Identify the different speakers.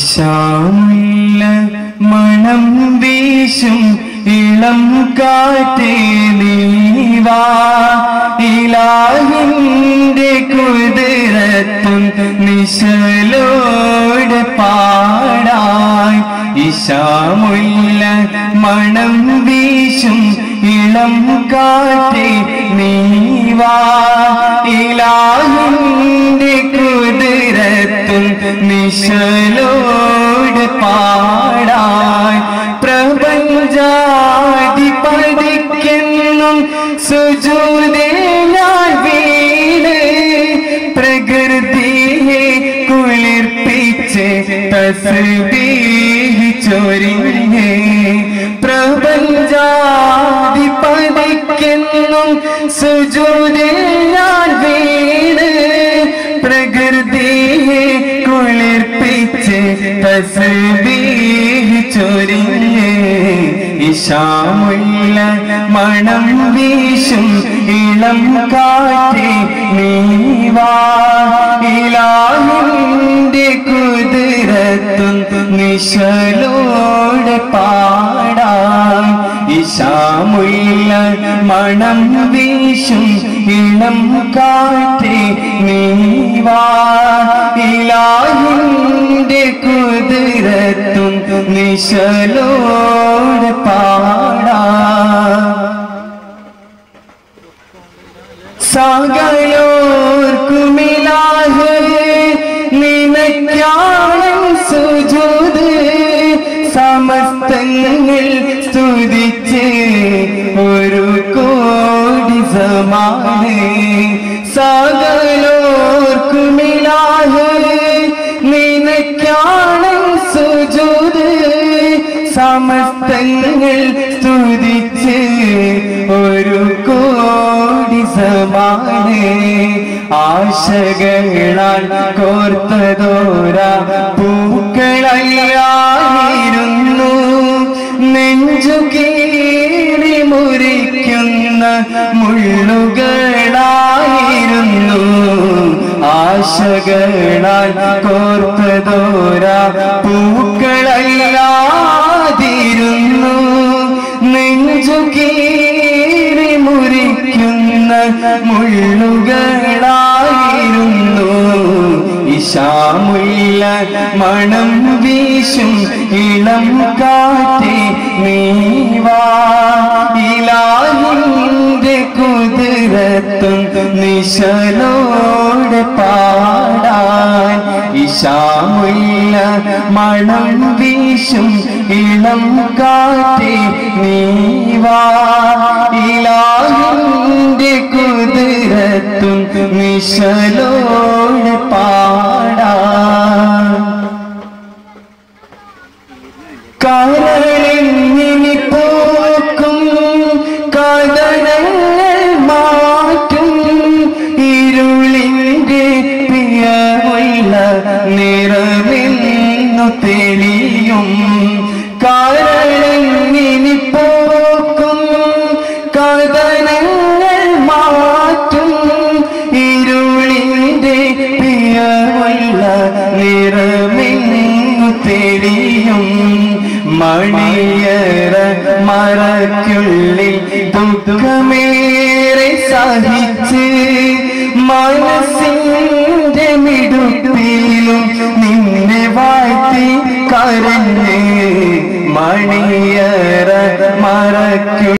Speaker 1: ഇശാമുല്ല മണം വീശും ഇളം കാറ്റേ നീവാ ഇലാഹിന്റെ കുതിരത്തും നിശലോട് പാടായി ഇശാമുല്ല മണം വീശും ഇളം കാറ്റേ നീവാ ഇലാഹിന്റെ കുതിരത്തും നിശലോട് പാടായി പ്രപഞ്ചാധിപതിക്കെന്നും സുജൂദിൽ ഞാൻ വീണ് പ്രകൃതിയെ കുളിർപ്പിച്ച് തസ്ബീഹ് ചൊരിഞ്ഞേ പ്രപഞ്ചാധിപതിക്കെന്നും സുജൂദിൽ ഞാൻ വീണ് പ്രകൃതിയെ കുളിർപ്പിച്ച് തസ്ബീഹ് ചൊരിഞ്ഞേ ഇശാമുല്ല മണം വീശും ഇളം കാറ്റേ നീവാ ഇലാഹിന്റെ കുതിരത്തും നിശലോട് പാടാം ഇശാമുല്ല മണം വീശും ഇളം കാറ്റേ നീവാ ഇലാഹിന്റെ കുതിരത്തും നിശലോട് പാടാം സകലോർക്കുമിലാഹ് നിനക്കാണ് സുജൂദ് സമസ്തങ്ങൾ സ്തുതിച്ച് ഒരു കോടി സമാന് സകലോർക്കുമിലാഹ് നിനക്കാണ് സുജൂദ് സമസ്തങ്ങൾ സ്തുതിച്ച് ഒരു കോടി സമാന് ആശകളാൽ കോർത്തതോര പൂക്കളല്ലായിരുന്നു നെഞ്ചു കീറി മുറിക്കുന്ന മുള്ളുകളായിരുന്നു ആശകളാൽ കോർത്തതോര പൂക്കളല്ലാതിരുന്നു നെഞ്ചു കീറി മുറിക്കുന്ന മുള്ളുകളായിരുന്നു ഇശാമുല്ല മണം വീശും ഇളം കാറ്റേ നീവാ ഇലാഹിന്റെ കുതിരത്തും നിശലോട് പാടാൻ ഇശാമുല്ല മണം വീശും ഇളം കാറ്റേ നീവാ ഇലാഹിന്റെ കുതിരത്തും നിശലോട് പാടാൻ കരളിനി പോക്കും കഥനങ്ങൾ മാറ്റും ഇരുളിന്റെ പ്രിയമുള്ള നിറമെന്നു തെളിയും കരളിനി പോക്കും കഥനങ്ങൾ മാറ്റും ഇരുളിന്റെ പ്രിയമുള്ള നിറമെന്നു തെളിയും മണിയറ മറയ്ക്കുള്ളിൽ ദുഃഖമേറെ സഹിച്ച് മനസ്സിന്റെ മിടുപ്പിലും നിന്നെ വാഴ്ത്തി കരഞ്ഞ് മണിയറ മറയ്ക്കുള്ളിൽ